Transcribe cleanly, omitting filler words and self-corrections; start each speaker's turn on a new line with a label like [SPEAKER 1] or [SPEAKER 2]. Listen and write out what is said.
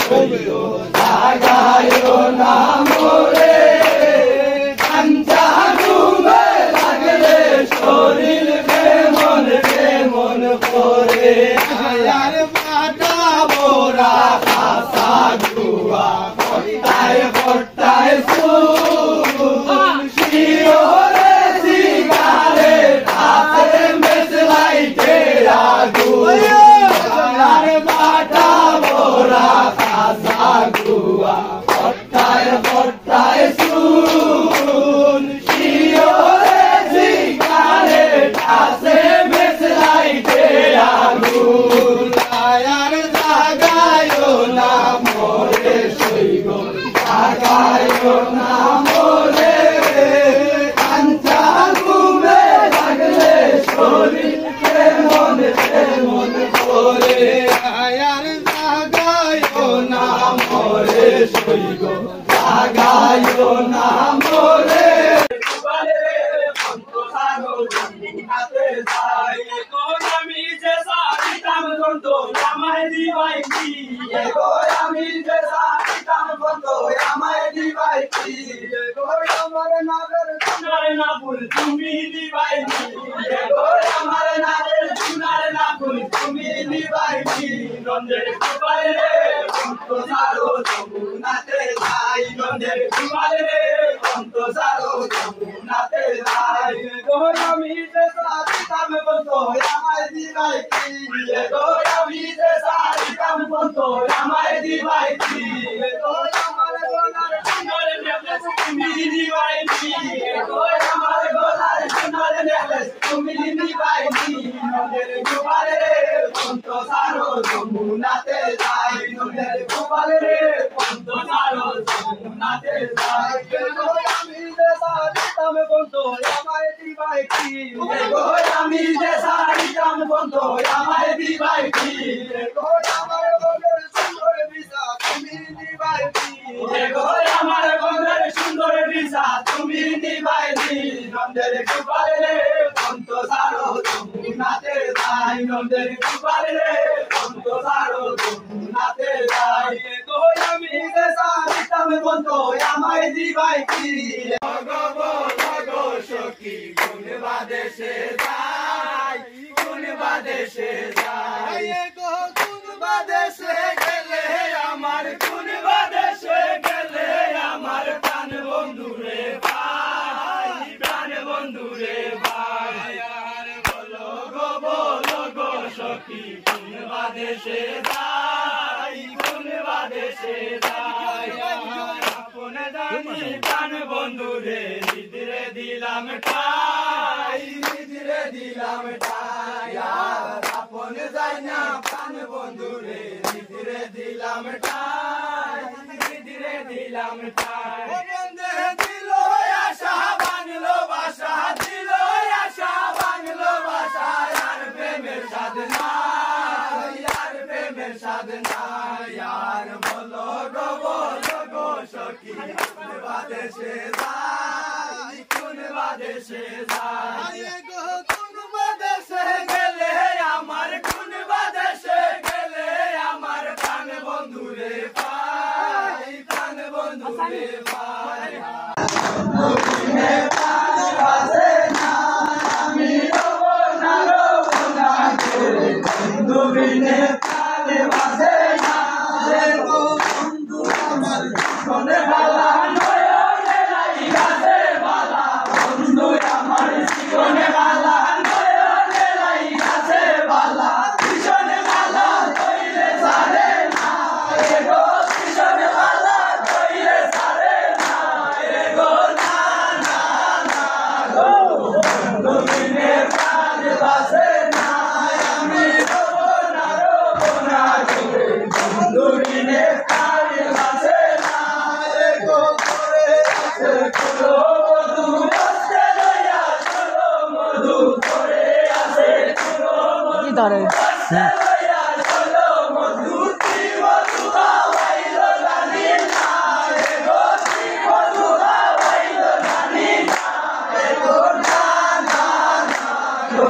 [SPEAKER 1] শৈল জাগায় না মোরে কাঞ্চা ঘুমে লাগলে শরীর বেমন বেমন করে আয়ার বাটা মোরা খাসা গুয়া পট্টায় পট্টায় সুন শিওরে সিগারেট হাতে মেসলাইতে আগুন আয়ার বাটা মোরা খাসা গুয়া পট্টায় পট্টায় সুন শিওরে সিগারেট হাতে মেসলাইতে আগুন আয়ার জাগায় না মোরে শৈল জাগায় না মোরে কাঞ্চা ঘুমে লাগলে শরীর কেমন কেমন করে আয়ার জাগায় না মোরে শৈল জাগায় না মোরে আমি যে সারিতাম বন্ধু আমায় দিবাই কি আমি যে সারিতাম বন্ধু আমায় দিবাই কি আমার নাগর সোনার না ফুল তুমি দিবাই কি আমার নাগর সোনার না ফুল তুমি দিবাই কি নন্দের কুবারে রে বন্ধু সারো যমুনাতে যাই নন্দের কুবারে রে বন্ধু সারো যমুনাতে যাই আমি যে সারিতাম বন্ধু আমায় দিবাই কি আমি যে সারিতাম বন্ধু আমায় দিবাই কি আমার গলার সোনার নেকলেস তুমি দিবাই কি আমার গলার সোনার নেকলেস তুমি দিবাই কি নদের গোপালে রে পন্ত সারো যমুনাতে যাই নদের গোপালে রে পন্ত সারো যমুনাতে যাই আমি যে সারিতাম বন্ধু আমায় দিবাই কি আমি যে সারিতাম বন্ধু আমায় দিবাই কি আমার গলার সুন্দর বিসা তুমি দিবাই কি আমার গলার সুন্দর বিসা তুমি দিবাই কি নন্দের গোপালে রে পন্ত সারো যমুনাতে যাই নন্দের গোপালে রে পন্ত সারো যমুনাতে যাই আমি যে সারিতাম বন্ধু আমায় দিবাই কি গো সখী কোন বাদেশে যাই কোন বাদেশে যাই গো কোন বাদেশে গেলে আমার কোন বাদেশে গেলে আমার প্রাণ বন্ধু রে ভাই প্রাণ বন্ধু রে ভাই আর বলো গো সখী কোন বাদেশে যাই কোন বাদেশে যাই আপন জানি প্রাণ বন্ধু রে নিদ্রে দিলাম ঠাই নিদ্রে দিলাম ঠাই আপন যাই না প্রাণ বন্ধু রে নিদ্রে দিলাম ঠাই নিদ্রে দিলাম ঠাই বন্ধে দিল আশা বাংলো বাসা দিল আশা বাংলো বাসা আর প্রেমের সাধনা আর প্রেমের সাধনা আর বলো গো সখী কোন বাদেশে যাই কোন বাদেশে যাই গো কোন বাদেশে গেলে আমার কোন বাদেশে গেলে আমার প্রাণ বন্ধু রে পাই প্রাণ বন্ধু রে পাই আমি রব না বন্ধু বিনে প্রাণে বাসে না রে বন্ধু আমার কোনে বালা নয়নে লাইগাছে বালা বন্ধু আমার কোনে বালা নয়নে লাইগাছে বালা কৃষ্ণ বালা কইলে সারে না রে গো কৃষ্ণ বালা কইলে সারে না রে গো না গো বন্ধু বিনে প্রাণে বাসে না আমি রব না বন্ধু বিনে প্রাণে বাসে না রে গো করে আছে চলো মধু আসতে লইয়া চলো মধু করে আছে চলো মধু আসতে লইয়া চলো মধু কি মধু খাওয়াইলো জানি না রে গো কি মধু খাওয়াইলো জানি না রে গো না গো